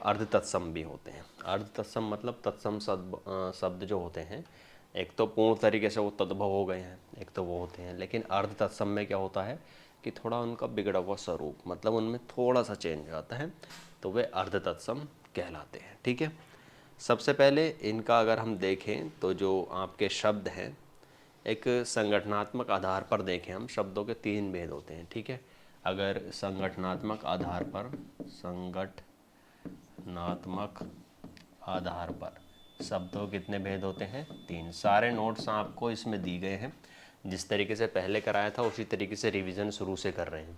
अर्ध तत्सम भी होते हैं। अर्ध तत्सम मतलब तत्सम शब्द जो होते हैं, एक तो पूर्ण तरीके से वो तद्भव हो गए हैं, एक तो वो होते हैं, लेकिन अर्ध तत्सम में क्या होता है कि थोड़ा उनका बिगड़ा हुआ स्वरूप, मतलब उनमें थोड़ा सा चेंज आता है, तो वे अर्ध तत्सम कहलाते हैं। ठीक है, सबसे पहले इनका अगर हम देखें तो जो आपके शब्द हैं, एक संगठनात्मक आधार पर देखें हम, शब्दों के 3 भेद होते हैं। ठीक है, अगर संगठनात्मक आधार पर शब्दों के कितने भेद होते हैं? 3। सारे नोट्स आपको इसमें दी गए हैं, जिस तरीके से पहले कराया था उसी तरीके से रिवीजन शुरू से कर रहे हैं,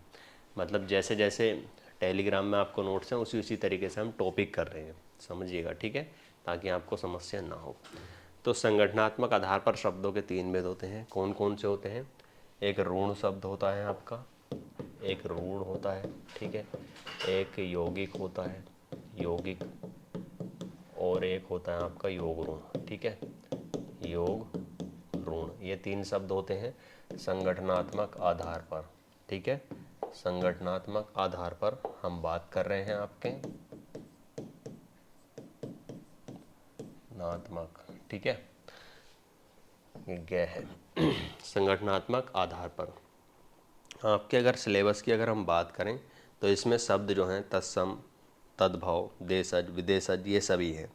मतलब जैसे जैसे टेलीग्राम में आपको नोट्स हैं उसी उसी तरीके से हम टॉपिक कर रहे हैं, समझिएगा। ठीक है, ताकि आपको समस्या ना हो। तो संगठनात्मक आधार पर शब्दों के 3 भेद होते हैं। कौन कौन से होते हैं? एक ऋण शब्द होता है आपका, एक ऋण होता है, ठीक है, एक यौगिक होता है, यौगिक, और एक होता है आपका योग ऋण। ठीक है, योग ऋण, ये 3 शब्द होते हैं संगठनात्मक आधार पर। ठीक है, संगठनात्मक आधार पर हम बात कर रहे हैं आपके नात्मक। ठीक है, ये गै है संगठनात्मक आधार पर। आपके अगर सिलेबस की अगर हम बात करें तो इसमें शब्द जो हैं तत्सम, तद्भव, देशज, विदेशज, ये सभी हैं।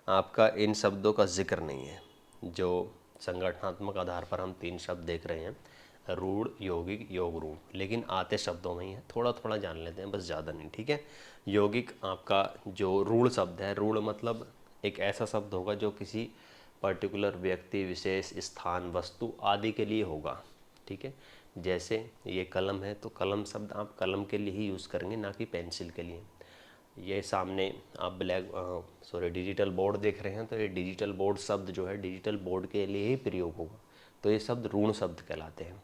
आपका इन शब्दों का जिक्र नहीं है। जो संगठनात्मक आधार पर हम 3 शब्द देख रहे हैं, रूढ़, यौगिक, योग ऋण, लेकिन आते शब्दों में ही है, थोड़ा थोड़ा जान लेते हैं, बस ज़्यादा नहीं। ठीक है, यौगिक आपका जो रूढ़ शब्द है, रूढ़ मतलब एक ऐसा शब्द होगा जो किसी पर्टिकुलर व्यक्ति, विशेष, स्थान, वस्तु आदि के लिए होगा। ठीक है, जैसे ये कलम है तो कलम शब्द आप कलम के लिए ही यूज़ करेंगे, ना कि पेंसिल के लिए। ये सामने आप डिजिटल बोर्ड देख रहे हैं, तो ये डिजिटल बोर्ड शब्द जो है डिजिटल बोर्ड के लिए ही प्रयोग होगा, तो ये शब्द ऋण शब्द कहलाते हैं।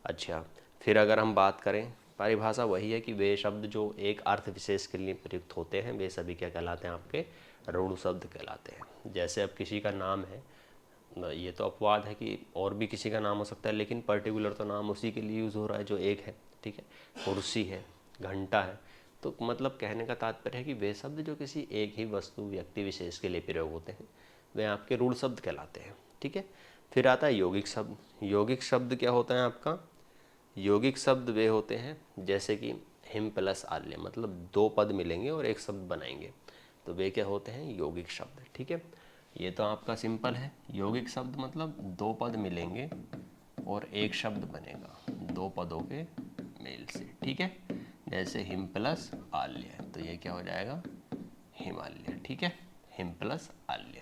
अच्छा, फिर अगर हम बात करें, परिभाषा वही है कि वे शब्द जो एक अर्थ विशेष के लिए प्रयुक्त होते हैं वे सभी क्या कहलाते हैं? आपके ऋण शब्द कहलाते हैं। जैसे अब किसी का नाम है, ये तो अपवाद है कि और भी किसी का नाम हो सकता है, लेकिन पर्टिकुलर तो नाम उसी के लिए यूज़ हो रहा है जो एक है। ठीक है, कुर्सी है, घंटा है, तो मतलब कहने का तात्पर्य है कि वे शब्द जो किसी एक ही वस्तु, व्यक्ति विशेष के लिए प्रयोग होते हैं वे आपके रूढ़ शब्द कहलाते हैं। ठीक है, फिर आता है यौगिक शब्द। यौगिक शब्द क्या होता है आपका? यौगिक शब्द वे होते हैं जैसे कि हिम प्लस आल्य, मतलब 2 पद मिलेंगे और एक शब्द बनाएंगे, तो वे क्या होते हैं? यौगिक शब्द। ठीक है, ये तो आपका सिंपल है। यौगिक शब्द मतलब 2 पद मिलेंगे और एक शब्द बनेगा 2 पदों के मेल से। ठीक है, जैसे हिम प्लस आल्य, तो ये क्या हो जाएगा? हिमालय। ठीक है, हिम प्लस आल्य।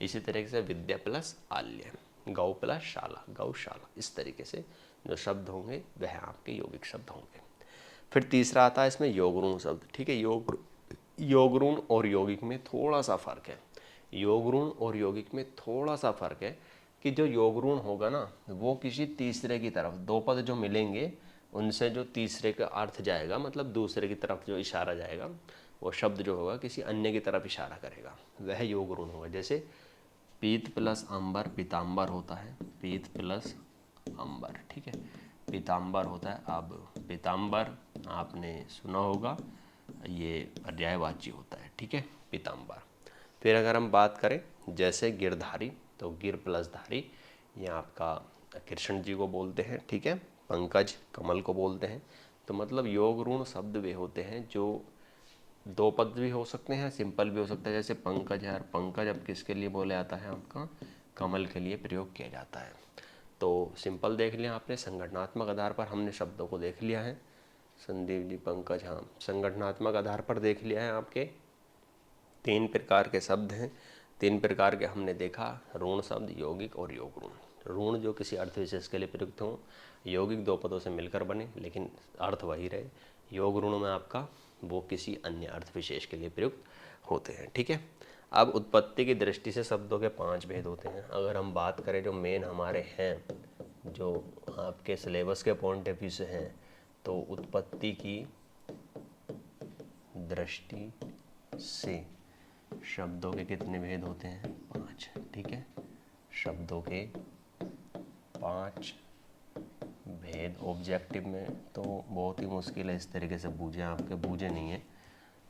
इसी तरीके से विद्या प्लस आल्य, गौ प्लस शाला, गौशाला, इस तरीके से जो शब्द होंगे वह आपके यौगिक शब्द होंगे। फिर तीसरा आता है इसमें योग ऋण शब्द। ठीक है, योग ऋण और यौगिक में थोड़ा सा फर्क है। योग ऋण और यौगिक में थोड़ा सा फर्क है कि जो योग ऋण होगा ना, वो किसी तीसरे की तरफ, 2 पद जो मिलेंगे उनसे जो तीसरे का अर्थ जाएगा, मतलब दूसरे की तरफ जो इशारा जाएगा, वो शब्द जो होगा किसी अन्य की तरफ इशारा करेगा, वह योग ऋण होगा। जैसे पीत प्लस अंबर पीताम्बर होता है, पीत प्लस अंबर। ठीक है, पीताम्बर होता है। अब पीताम्बर आपने सुना होगा, ये पर्यायवाची होता है। ठीक है, पीताम्बर। फिर अगर हम बात करें जैसे गिरधारी, तो गिर प्लस धारी, ये आपका कृष्ण जी को बोलते हैं। ठीक है, पंकज कमल को बोलते हैं। तो मतलब योग ऋण शब्द वे होते हैं जो 2 पद भी हो सकते हैं, सिंपल भी हो सकता है। जैसे पंकज है, पंकज अब किसके लिए बोला जाता है? आपका कमल के लिए प्रयोग किया जाता है। तो सिंपल देख लिया आपने, संगठनात्मक आधार पर हमने शब्दों को देख लिया है। संदीप जी, पंकज, हाँ, संगठनात्मक आधार पर देख लिया है। आपके 3 प्रकार के शब्द हैं, 3 प्रकार के हमने देखा, ऋण शब्द, यौगिक और योग ऋण। ऋण जो किसी अर्थ विशेष के लिए प्रयुक्त हों, यौगिक 2 पदों से मिलकर बने लेकिन अर्थ वही रहे, योग ऋण में आपका वो किसी अन्य अर्थ विशेष के लिए प्रयुक्त होते हैं। ठीक है, अब उत्पत्ति की दृष्टि से शब्दों के 5 भेद होते हैं। अगर हम बात करें जो मेन हमारे हैं, जो आपके सिलेबस के पॉइंट ऑफ व्यू से हैं, तो उत्पत्ति की दृष्टि से शब्दों के कितने भेद होते हैं? 5। ठीक है, शब्दों के 5 भेद। ऑब्जेक्टिव में तो बहुत ही मुश्किल है इस तरीके से बूझे, आपके बूझे नहीं है,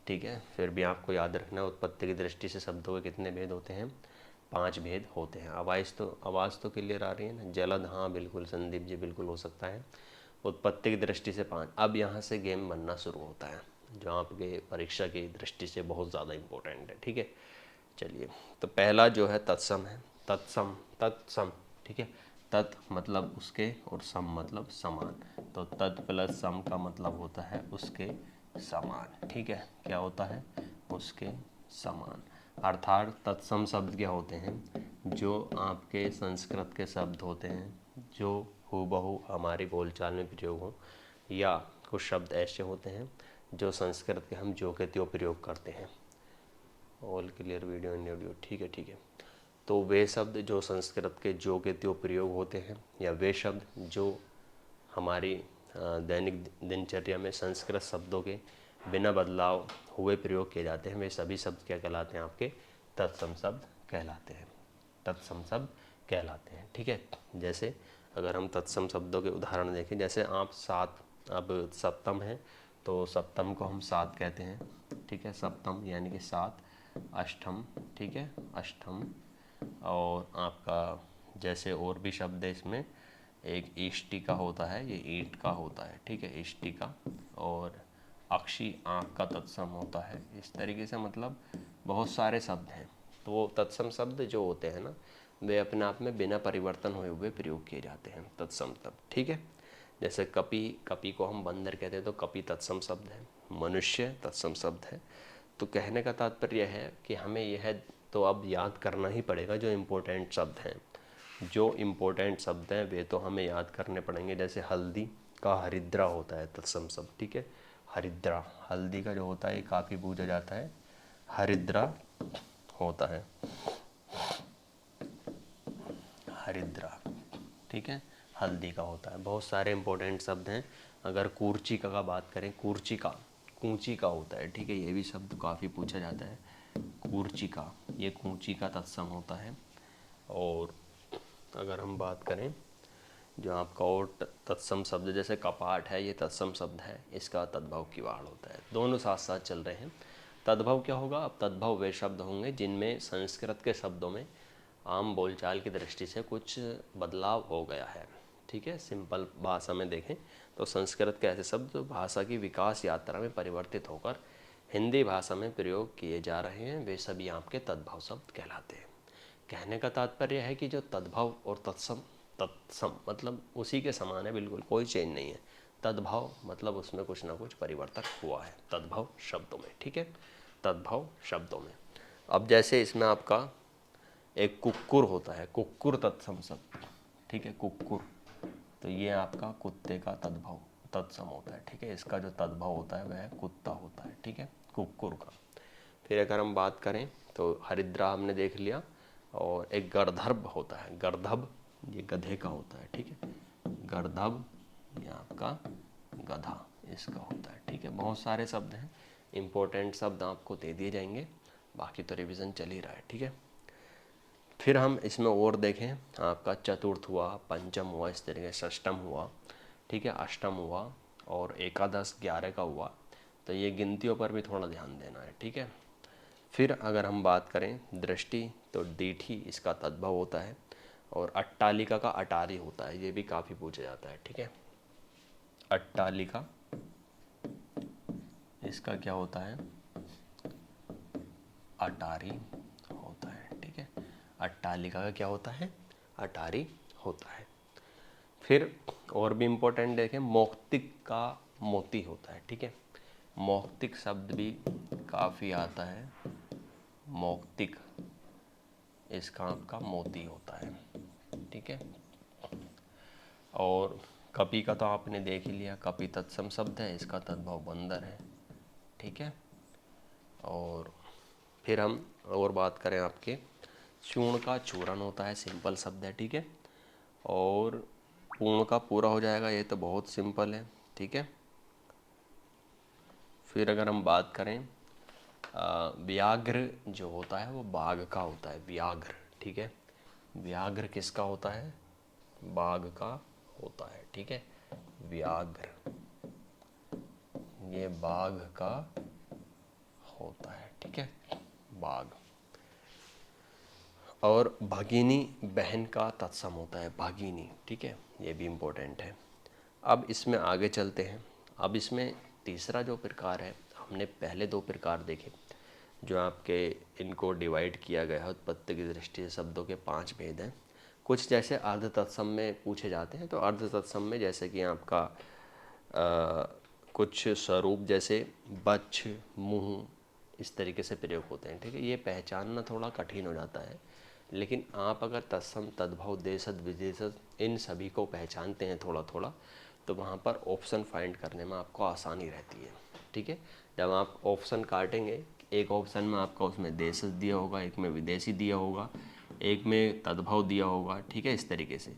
ठीक है। फिर भी आपको याद रखना है उत्पत्ति की दृष्टि से शब्दों के कितने भेद होते हैं, 5 भेद होते हैं। आवाज़ तो क्लियर आ रही है ना? जलद, हाँ बिल्कुल संदीप जी, बिल्कुल हो सकता है। उत्पत्ति की दृष्टि से 5। अब यहाँ से गेम बनना शुरू होता है जो आपके परीक्षा की दृष्टि से बहुत ज़्यादा इम्पोर्टेंट है, ठीक है। चलिए, तो पहला जो है तत्सम है। तत्सम, तत्सम, ठीक है। तत् मतलब उसके और सम मतलब समान, तो तत् प्लस सम का मतलब होता है उसके समान, ठीक है। क्या होता है? उसके समान। अर्थात तत्सम शब्द क्या होते हैं? जो आपके संस्कृत के शब्द होते हैं जो हूबहू हमारी बोलचाल में प्रयोग हो, या कुछ शब्द ऐसे होते हैं जो संस्कृत के हम जो के त्यों प्रयोग करते हैं। All clear video and audio, ठीक है, ठीक है। तो वे शब्द जो संस्कृत के जो के त्यों प्रयोग होते हैं, या वे शब्द जो हमारी दैनिक दिनचर्या में संस्कृत शब्दों के बिना बदलाव हुए प्रयोग किए जाते हैं, वे सभी शब्द क्या कहलाते हैं? आपके तत्सम शब्द कहलाते हैं। तत्सम शब्द कहलाते हैं, ठीक है। जैसे अगर हम तत्सम शब्दों के उदाहरण देखें, जैसे आप सात, अब सप्तम है तो सप्तम को हम सात कहते हैं, ठीक है। सप्तम यानी कि सात। अष्टम, ठीक है, अष्टम। और आपका जैसे और भी शब्द है इसमें, एक इष्टिका होता है, ये ईंट का होता है, ठीक है, इष्टिका। और अक्षी आँख का तत्सम होता है। इस तरीके से मतलब बहुत सारे शब्द हैं। तो वो तत्सम शब्द जो होते हैं ना, वे अपने आप में बिना परिवर्तन हुए प्रयोग किए जाते हैं, तत्सम शब्द, ठीक है। जैसे कपि, कपि को हम बंदर कहते हैं तो कपि तत्सम शब्द है। मनुष्य तत्सम शब्द है। तो कहने का तात्पर्य है कि हमें यह तो अब याद करना ही पड़ेगा जो इम्पोर्टेंट शब्द हैं। जो इम्पोर्टेंट शब्द हैं वे तो हमें याद करने पड़ेंगे। जैसे हल्दी का हरिद्रा होता है तत्सम शब्द, ठीक है। हरिद्रा, हल्दी का जो होता है ये काफ़ी पूजा जाता है, हरिद्रा होता है, हरिद्रा, ठीक है, हल्दी का होता है। बहुत सारे इंपॉर्टेंट शब्द हैं। अगर कूर्चिका का बात करें, कूर्चिका कूंची का होता है, ठीक है, ये भी शब्द काफ़ी पूछा जाता है। कूर्चिका, ये कूंची का तत्सम होता है। और अगर हम बात करें जो आपका और तत्सम शब्द, जैसे कपाट है, ये तत्सम शब्द है, इसका तद्भव किवाड़ होता है। दोनों साथ साथ चल रहे हैं। तद्भव क्या होगा? अब तद्भव वे शब्द होंगे जिनमें संस्कृत के शब्दों में आम बोलचाल की दृष्टि से कुछ बदलाव हो गया है, ठीक है। सिंपल भाषा में देखें तो संस्कृत के ऐसे शब्द जो भाषा की विकास यात्रा में परिवर्तित होकर हिंदी भाषा में प्रयोग किए जा रहे हैं, वे सभी आपके तद्भव शब्द कहलाते हैं। कहने का तात्पर्य है कि जो तद्भव और तत्सम, तत्सम मतलब उसी के समान है, बिल्कुल कोई चेंज नहीं है। तद्भव मतलब उसमें कुछ ना कुछ परिवर्तन हुआ है तद्भव शब्दों में, ठीक है, तद्भव शब्दों में। अब जैसे इसमें आपका एक कुक्कुर होता है, कुक्कुर तत्सम शब्द, ठीक है, कुक्कुर, तो ये आपका कुत्ते का तद्भव तत्सम होता है, ठीक है। इसका जो तद्भव होता है वह कुत्ता होता है, ठीक है, कुक्कुर का। फिर अगर हम बात करें तो हरिद्रा हमने देख लिया। और एक गर्दभ होता है, गर्दभ ये गधे का होता है, ठीक है, गर्दभ ये आपका गधा इसका होता है, ठीक है। बहुत सारे शब्द हैं, इम्पोर्टेंट शब्द आपको दे दिए जाएंगे, बाकी तो रिवीजन चल ही रहा है, ठीक है। फिर हम इसमें और देखें, आपका चतुर्थ हुआ, पंचम हुआ, इस तरीके से षष्टम हुआ, ठीक है, अष्टम हुआ, और एकादश 11 का हुआ। तो ये गिनतियों पर भी थोड़ा ध्यान देना है, ठीक है। फिर अगर हम बात करें दृष्टि, तो डीठी इसका तद्भव होता है। और अट्टालिका का अटारी होता है, ये भी काफ़ी पूछा जाता है, ठीक है। अट्टालिका इसका क्या होता है? अटारी होता है, ठीक है। अट्टालिका का क्या होता है? अटारी होता है। फिर और भी इम्पोर्टेंट देखें, मौक्तिक का मोती होता है, ठीक है। मौक्तिक शब्द भी काफ़ी आता है, मौक्तिक इसका आपका मोती होता है, ठीक है। और कपि का तो आपने देख ही लिया, कपि तत्सम शब्द है, इसका तद्भव बंदर है, ठीक है। और फिर हम और बात करें आपके चूर्ण का चूरन होता है, सिंपल शब्द है, ठीक है। और पूर्ण का पूरा हो जाएगा, ये तो बहुत सिंपल है, ठीक है। फिर अगर हम बात करें व्याघ्र जो होता है वो बाघ का होता है, व्याघ्र, ठीक है। व्याघ्र किसका होता है? बाघ का होता है, ठीक है, व्याघ्र ये बाघ का होता है, ठीक है, बाघ। और भगिनी बहन का तत्सम होता है, भगिनी, ठीक है, ये भी इम्पोर्टेंट है। अब इसमें आगे चलते हैं। अब इसमें तीसरा जो प्रकार है, हमने पहले दो प्रकार देखे जो आपके इनको डिवाइड किया गया है उत्पत्ति की दृष्टि से, शब्दों के 5 भेद हैं। कुछ जैसे अर्ध तत्सम में पूछे जाते हैं, तो अर्ध तत्सम में जैसे कि आपका कुछ स्वरूप जैसे बच्छ, मुंह, इस तरीके से प्रयोग होते हैं, ठीक है। ये पहचानना थोड़ा कठिन हो जाता है, लेकिन आप अगर तत्सम, तद्भव, देशज, विदेशज इन सभी को पहचानते हैं थोड़ा थोड़ा, तो वहाँ पर ऑप्शन फाइंड करने में आपको आसानी रहती है, ठीक है। जब आप ऑप्शन काटेंगे, एक ऑप्शन में आपका उसमें देशज दिया होगा, एक में विदेशी दिया होगा, एक में तद्भव दिया होगा, ठीक है, इस तरीके से।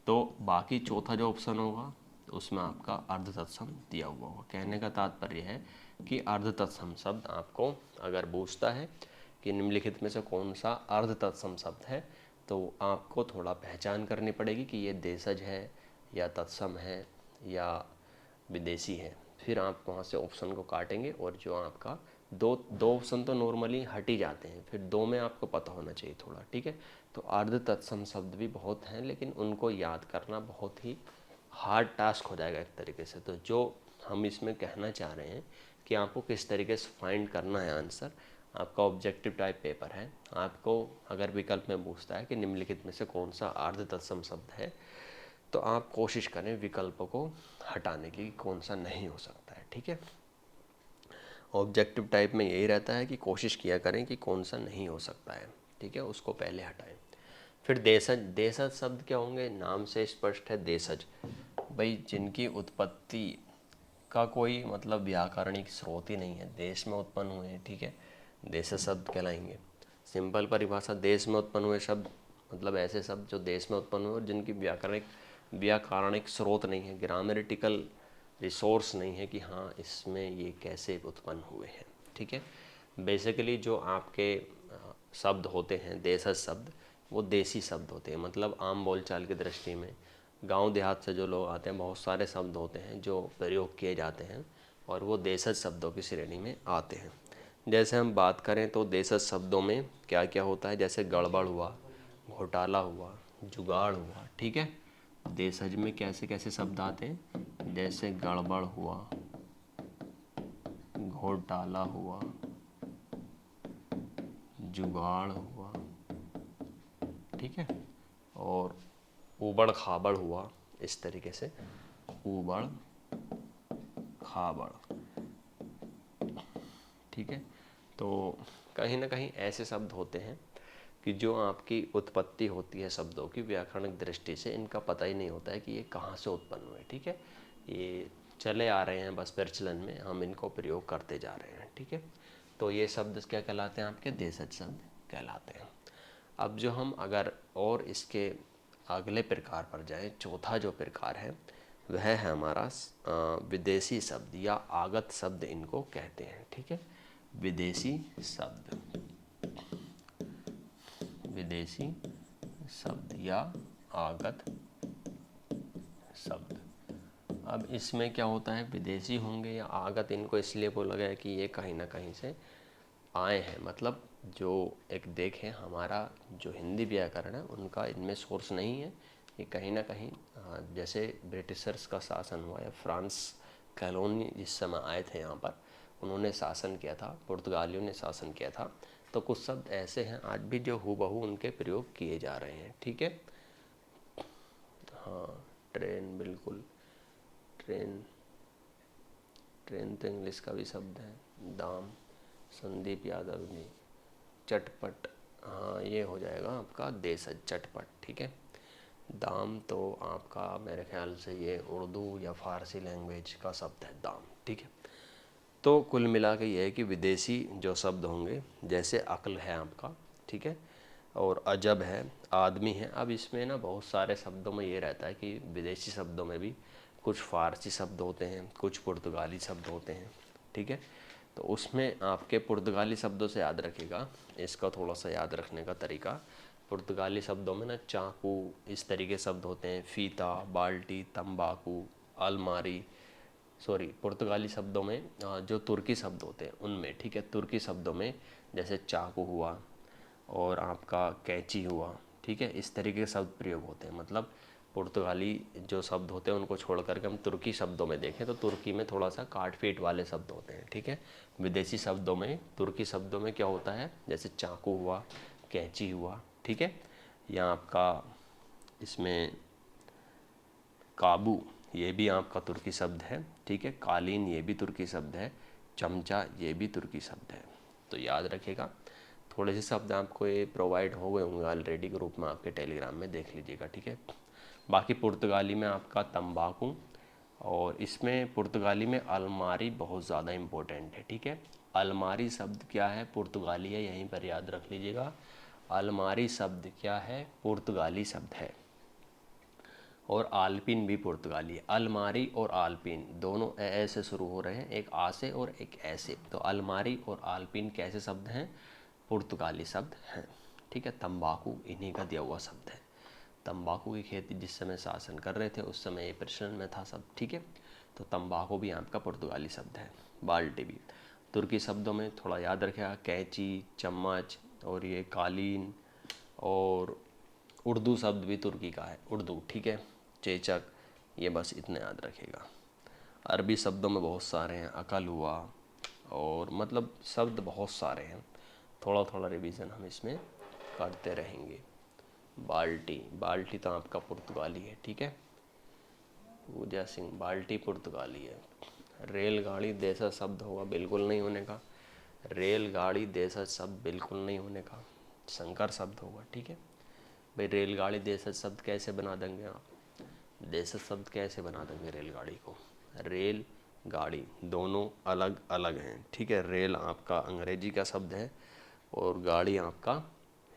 तो बाकी चौथा जो ऑप्शन होगा उसमें आपका अर्ध तत्सम दिया हुआ होगा। कहने का तात्पर्य है कि अर्ध तत्सम शब्द आपको अगर पूछता है कि निम्नलिखित में से कौन सा अर्ध तत्सम शब्द है, तो आपको थोड़ा पहचान करनी पड़ेगी कि ये देशज है या तत्सम है या विदेशी है। फिर आप वहाँ से ऑप्शन को काटेंगे और जो आपका दो ऑप्शन तो नॉर्मली हट ही जाते हैं, फिर दो में आपको पता होना चाहिए थोड़ा, ठीक है। तो अर्ध तत्सम शब्द भी बहुत हैं, लेकिन उनको याद करना बहुत ही हार्ड टास्क हो जाएगा एक तरीके से। तो जो हम इसमें कहना चाह रहे हैं कि आपको किस तरीके से फाइंड करना है आंसर, आपका ऑब्जेक्टिव टाइप पेपर है, आपको अगर विकल्प में पूछता है कि निम्नलिखित में से कौन सा अर्ध तत्सम शब्द है, तो आप कोशिश करें विकल्प को हटाने की, कौन सा नहीं हो सकता है, ठीक है। ऑब्जेक्टिव टाइप में यही रहता है कि कोशिश किया करें कि कौन सा नहीं हो सकता है, ठीक है, उसको पहले हटाएं। फिर देशज, देशज शब्द क्या होंगे, नाम से स्पष्ट है, देशज भाई जिनकी उत्पत्ति का कोई मतलब व्याकरणिक स्रोत ही नहीं है, देश में उत्पन्न हुए हैं, ठीक है, देशज शब्द कहलाएंगे। सिंपल परिभाषा, देश में उत्पन्न हुए शब्द मतलब ऐसे शब्द जो देश में उत्पन्न हुए और जिनकी व्याकरणिक स्रोत नहीं है, ग्रामेटिकल रिसोर्स नहीं है कि हाँ इसमें ये कैसे उत्पन्न हुए हैं, ठीक है। बेसिकली जो आपके शब्द होते हैं देशज शब्द, वो देसी शब्द होते हैं, मतलब आम बोलचाल की दृष्टि में गांव देहात से जो लोग आते हैं, बहुत सारे शब्द होते हैं जो प्रयोग किए जाते हैं और वो देशज शब्दों की श्रेणी में आते हैं। जैसे हम बात करें तो देशज शब्दों में क्या क्या होता है, जैसे गड़बड़ हुआ, घोटाला हुआ, जुगाड़ हुआ, ठीक है। देशज में कैसे कैसे शब्द आते हैं, जैसे गड़बड़ हुआ, घोटाला हुआ, जुगाड़ हुआ, ठीक है, और ऊबड़ खाबड़ हुआ, इस तरीके से ऊबड़ खाबड़, ठीक है। तो कहीं ना कहीं ऐसे शब्द होते हैं कि जो आपकी उत्पत्ति होती है शब्दों की व्याकरणिक दृष्टि से, इनका पता ही नहीं होता है कि ये कहाँ से उत्पन्न हुए, ठीक है, ये चले आ रहे हैं बस प्रचलन में, हम इनको प्रयोग करते जा रहे हैं, ठीक है। तो ये शब्द क्या कहलाते हैं, आपके देशज शब्द कहलाते हैं। अब जो हम अगर और इसके अगले प्रकार पर जाएं, चौथा जो प्रकार है वह है हमारा विदेशी शब्द या आगत शब्द इनको कहते हैं, ठीक है। विदेशी शब्द, विदेशी शब्द या आगत शब्द। अब इसमें क्या होता है, विदेशी होंगे या आगत, इनको इसलिए बोला गया है कि ये कहीं ना कहीं से आए हैं, मतलब जो एक देखें हमारा जो हिंदी व्याकरण है उनका इनमें सोर्स नहीं है, ये कहीं ना कहीं जैसे ब्रिटिशर्स का शासन हुआ या फ्रांस कॉलोनी जिस समय आए थे यहाँ पर, उन्होंने शासन किया था, पुर्तगालियों ने शासन किया था, तो कुछ शब्द ऐसे हैं आज भी जो हूबहू उनके प्रयोग किए जा रहे हैं, ठीक है। हाँ, ट्रेन, बिल्कुल ट्रेन, ट्रेन तो इंग्लिश का भी शब्द है। दाम, संदीप यादव जी, चटपट, हाँ ये हो जाएगा आपका देशज, चटपट, ठीक है। दाम तो आपका मेरे ख्याल से ये उर्दू या फारसी लैंग्वेज का शब्द है दाम, ठीक है। तो कुल मिला के ये है कि विदेशी जो शब्द होंगे, जैसे अक्ल है आपका, ठीक है, और अजब है, आदमी है। अब इसमें ना बहुत सारे शब्दों में ये रहता है कि विदेशी शब्दों में भी कुछ फारसी शब्द होते हैं, कुछ पुर्तगाली शब्द होते हैं, ठीक है। तो उसमें आपके पुर्तगाली शब्दों से याद रखिएगा, इसका थोड़ा सा याद रखने का तरीका, पुर्तगाली शब्दों में ना चाकू, इस तरीके शब्द होते हैं, फीता, बाल्टी, तंबाकू, अलमारी, सॉरी पुर्तगाली शब्दों में जो तुर्की शब्द होते हैं उनमें, ठीक है, तुर्की शब्दों में जैसे चाकू हुआ और आपका कैंची हुआ, ठीक है, इस तरीके के शब्द प्रयोग होते हैं। मतलब पुर्तगाली जो शब्द होते हैं उनको छोड़ करके हम तुर्की शब्दों में देखें तो तुर्की में थोड़ा सा काट पीट वाले शब्द होते हैं, ठीक है। विदेशी शब्दों में, तुर्की शब्दों में क्या होता है, जैसे चाकू हुआ, कैंची हुआ, ठीक है, या आपका इसमें काबू, ये भी आपका तुर्की शब्द है, ठीक है। कालीन, ये भी तुर्की शब्द है। चमचा, ये भी तुर्की शब्द है। तो याद रखिएगा, थोड़े से शब्द आपको ये प्रोवाइड हो गए होंगे ऑलरेडी ग्रुप में, आपके टेलीग्राम में देख लीजिएगा, ठीक है। बाकी पुर्तगाली में आपका तंबाकू, और इसमें पुर्तगाली में अलमारी बहुत ज़्यादा इम्पोर्टेंट है, ठीक है। अलमारी शब्द क्या है, पुर्तगाली है, यहीं पर याद रख लीजिएगा। अलमारी शब्द क्या है, पुर्तगाली शब्द है। और आल्पिन भी पुर्तगाली है। अलमारी और आल्पिन दोनों ए से शुरू हो रहे हैं, एक आ से और एक ए से। तो अलमारी और आल्पिन कैसे शब्द हैं, पुर्तगाली शब्द हैं, ठीक है। तंबाकू इन्हीं का दिया हुआ शब्द है। तंबाकू की खेती जिस समय शासन कर रहे थे उस समय ये प्रचलन में था सब, ठीक है। तो तंबाकू भी आपका पुर्तगाली शब्द है। बाल्टी भी तुर्की शब्दों में थोड़ा याद रखेगा, कैंची, चम्मच और ये कालीन। और उर्दू शब्द भी तुर्की का है, उर्दू, ठीक है, चेचक, ये बस इतने याद रखेगा। अरबी शब्दों में बहुत सारे हैं, अकल हुआ, और मतलब शब्द बहुत सारे हैं, थोड़ा थोड़ा रिवीजन हम इसमें करते रहेंगे। बाल्टी, बाल्टी तो आपका पुर्तगाली है, ठीक है। पूजा सिंह, बाल्टी पुर्तगाली है। रेलगाड़ी देशज शब्द होगा, बिल्कुल नहीं होने का। रेलगाड़ी देशज शब्द बिल्कुल नहीं होने का, संकर शब्द होगा, ठीक है। भाई रेलगाड़ी देशज शब्द कैसे बना देंगे आप, देशज शब्द कैसे बना देंगे रेलगाड़ी को। रेल गाड़ी दोनों अलग अलग हैं, ठीक है। रेल आपका अंग्रेजी का शब्द है और गाड़ी आपका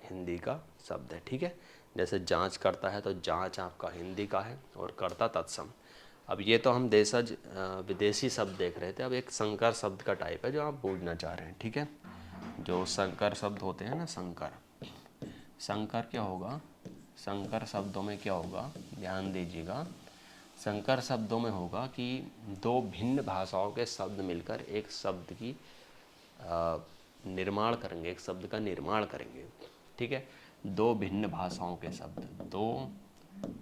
हिंदी का शब्द है, ठीक है। जैसे जांच करता है तो जांच आपका हिंदी का है और करता तत्सम। अब ये तो हम देशज विदेशी शब्द देख रहे थे, अब एक संकर शब्द का टाइप है जो आप बूझना चाह रहे हैं, ठीक है। जो संकर शब्द होते हैं ना, संकर, संकर क्या होगा, संकर शब्दों में क्या होगा, ध्यान दीजिएगा। संकर शब्दों में होगा कि दो भिन्न भाषाओं के शब्द मिलकर एक शब्द की निर्माण करेंगे, एक शब्द का निर्माण करेंगे, ठीक है। दो भिन्न भाषाओं के शब्द, दो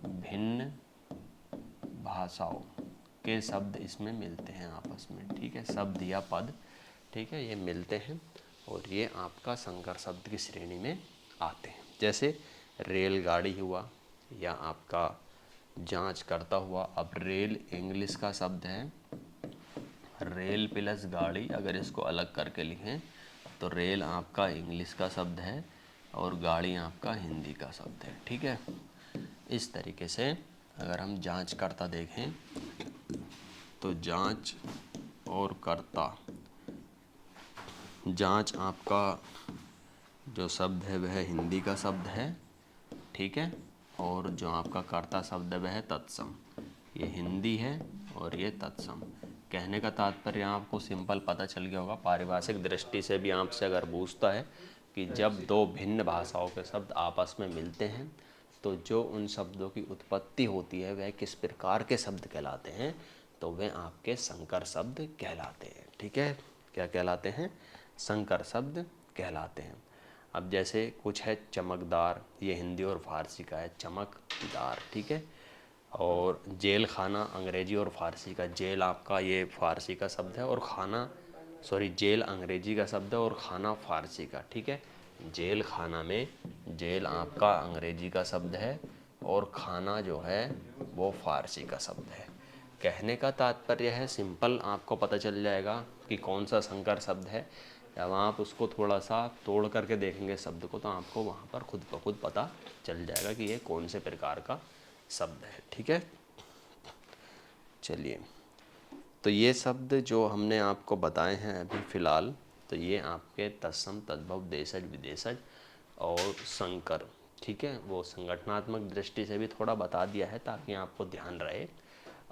भिन्न भाषाओं के शब्द इसमें मिलते हैं आपस में, ठीक है, शब्द या पद, ठीक है, ये मिलते हैं और ये आपका संकर शब्द की श्रेणी में आते हैं। जैसे रेलगाड़ी हुआ या आपका जांच करता हुआ। अब रेल इंग्लिश का शब्द है, रेल प्लस गाड़ी, अगर इसको अलग करके लिखें तो रेल आपका इंग्लिश का शब्द है और गाड़ी आपका हिंदी का शब्द है, ठीक है। इस तरीके से अगर हम जांच करता देखें तो जांच और करता, जांच आपका जो शब्द है वह हिंदी का शब्द है, ठीक है। और जो आपका कर्ता शब्द है वह है तत्सम, ये हिंदी है और ये तत्सम। कहने का तात्पर्य आपको सिंपल पता चल गया होगा। पारिभाषिक दृष्टि से भी आपसे अगर पूछता है कि जब दो भिन्न भाषाओं के शब्द आपस में मिलते हैं तो जो उन शब्दों की उत्पत्ति होती है वह किस प्रकार के शब्द कहलाते हैं, तो वे आपके संकर शब्द कहलाते हैं, ठीक है। क्या कहलाते हैं, संकर शब्द कहलाते हैं। अब जैसे कुछ है चमकदार, ये हिंदी और फारसी का है, चमकदार, ठीक है। और जेल खाना अंग्रेजी और फारसी का, जेल आपका ये फारसी का शब्द है और खाना, सॉरी जेल अंग्रेजी का शब्द है और खाना फारसी का, ठीक है। जेल खाना में जेल आपका अंग्रेजी का शब्द है और खाना जो है वो फारसी का शब्द है। कहने का तात्पर्य है, सिंपल आपको पता चल जाएगा कि कौन सा संकर शब्द है। जब आप उसको थोड़ा सा तोड़ करके देखेंगे शब्द को तो आपको वहाँ पर खुद ब खुद पता चल जाएगा कि ये कौन से प्रकार का शब्द है, ठीक है। चलिए, तो ये शब्द जो हमने आपको बताए हैं अभी फ़िलहाल, तो ये आपके तत्सम, तद्भव, देशज, विदेशज और संकर, ठीक है। वो संगठनात्मक दृष्टि से भी थोड़ा बता दिया है ताकि आपको ध्यान रहे।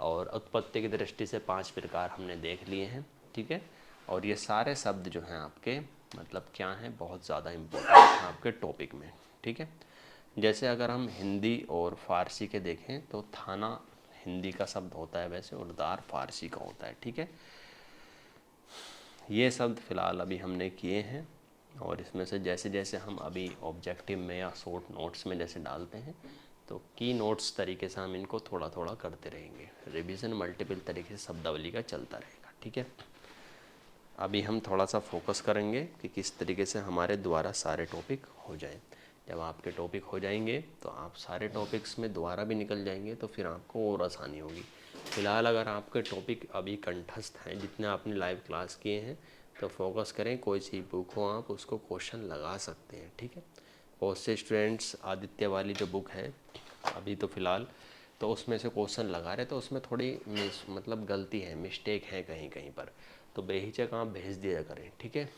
और उत्पत्ति की दृष्टि से 5 प्रकार हमने देख लिए हैं, ठीक है। और ये सारे शब्द जो हैं आपके मतलब क्या हैं, बहुत ज़्यादा इम्पोर्टेंट हैं आपके टॉपिक में, ठीक है। जैसे अगर हम हिंदी और फारसी के देखें तो थाना हिंदी का शब्द होता है वैसे, और दार फारसी का होता है। ठीक है, ये शब्द फ़िलहाल अभी हमने किए हैं, और इसमें से जैसे जैसे हम अभी ऑब्जेक्टिव में या शॉर्ट नोट्स में जैसे डालते हैं, तो की नोट्स तरीके से हम इनको थोड़ा थोड़ा करते रहेंगे। रिवीजन मल्टीपल तरीके से शब्दावली का चलता रहेगा। ठीक है, अभी हम थोड़ा सा फोकस करेंगे कि किस तरीके से हमारे द्वारा सारे टॉपिक हो जाएं। जब आपके टॉपिक हो जाएंगे तो आप सारे टॉपिक्स में दोबारा भी निकल जाएंगे, तो फिर आपको और आसानी होगी। फ़िलहाल अगर आपके टॉपिक अभी कंठस्थ हैं, जितने आपने लाइव क्लास किए हैं, तो फोकस करें, कोई सी बुक हो आप उसको क्वेश्चन लगा सकते हैं। ठीक है, बहुत से स्टूडेंट्स आदित्य वाली जो बुक है अभी तो फ़िलहाल, तो उसमें से क्वेश्चन लगा रहे, तो उसमें थोड़ी मतलब गलती है, मिस्टेक है कहीं कहीं पर, तो बेहिचक आप भेज दिया करें। ठीक है,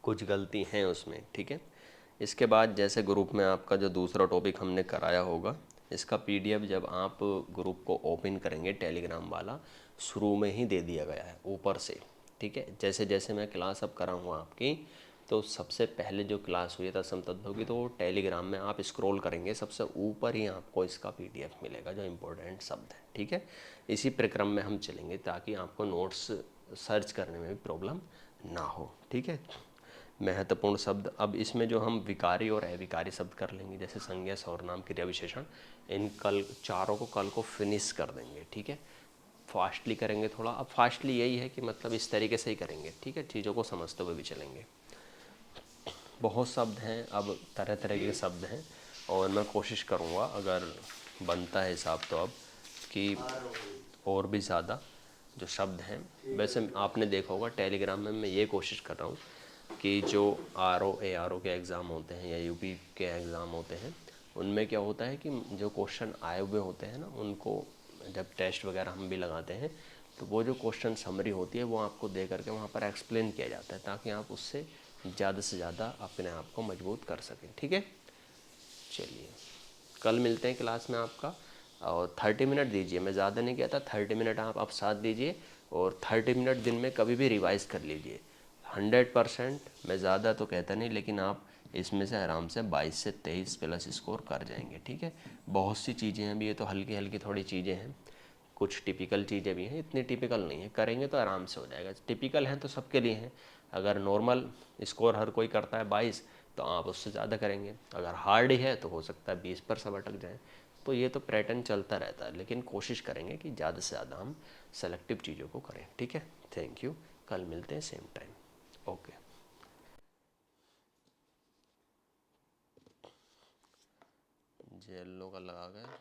कुछ गलती हैं उसमें। ठीक है, इसके बाद जैसे ग्रुप में आपका जो दूसरा टॉपिक हमने कराया होगा, इसका पीडीएफ जब आप ग्रुप को ओपन करेंगे, टेलीग्राम वाला शुरू में ही दे दिया गया है ऊपर से। ठीक है, जैसे जैसे मैं क्लास अब कराऊँगा आपकी, तो सबसे पहले जो क्लास हुई था समतत्व की, तो टेलीग्राम में आप स्क्रॉल करेंगे, सबसे ऊपर ही आपको इसका पीडीएफ मिलेगा जो इम्पोर्टेंट शब्द है। ठीक है, इसी प्रक्रम में हम चलेंगे ताकि आपको नोट्स सर्च करने में भी प्रॉब्लम ना हो। ठीक है, महत्वपूर्ण शब्द, अब इसमें जो हम विकारी और अविकारी शब्द कर लेंगे, जैसे संज्ञा, सर्वनाम, क्रिया विशेषण, इन कल चारों को कल को फिनिश कर देंगे। ठीक है, फास्टली करेंगे थोड़ा। अब फास्टली यही है कि मतलब इस तरीके से ही करेंगे। ठीक है, चीज़ों को समझते हुए भी चलेंगे। बहुत शब्द हैं, अब तरह तरह के शब्द हैं, और मैं कोशिश करूँगा अगर बनता है हिसाब तो अब कि और भी ज़्यादा जो शब्द हैं। वैसे आपने देखा होगा टेलीग्राम में मैं ये कोशिश कर रहा हूँ कि जो ARO के एग्ज़ाम होते हैं या यूपी के एग्ज़ाम होते हैं, उनमें क्या होता है कि जो क्वेश्चन आए हुए होते हैं ना, उनको जब टेस्ट वगैरह हम भी लगाते हैं, तो वो जो क्वेश्चन समरी होती है वो आपको दे करके वहाँ पर एक्सप्लेन किया जाता है, ताकि आप उससे ज़्यादा से ज़्यादा अपने आप को मजबूत कर सकें। ठीक है, चलिए कल मिलते हैं क्लास में आपका, और 30 मिनट दीजिए, मैं ज़्यादा नहीं कहता, 30 मिनट आप साथ दीजिए, और 30 मिनट दिन में कभी भी रिवाइज़ कर लीजिए 100%। मैं ज़्यादा तो कहता नहीं, लेकिन आप इसमें से आराम से 22 से 23 प्लस स्कोर कर जाएंगे। ठीक है, बहुत सी चीज़ें हैं अभी, ये तो हल्की हल्की थोड़ी चीज़ें हैं, कुछ टिपिकल चीज़ें भी हैं, इतनी टिपिकल नहीं है, करेंगे तो आराम से हो जाएगा। टिपिकल हैं तो सबके लिए हैं, अगर नॉर्मल स्कोर हर कोई करता है 22, तो आप उससे ज़्यादा करेंगे। अगर हार्ड है तो हो सकता है 20 पर सब अटक जाए। तो ये तो पैटर्न चलता रहता है, लेकिन कोशिश करेंगे कि ज़्यादा से ज़्यादा हम सेलेक्टिव चीज़ों को करें। ठीक है, थैंक यू, कल मिलते हैं सेम टाइम। ओके, येलो का लगा गया।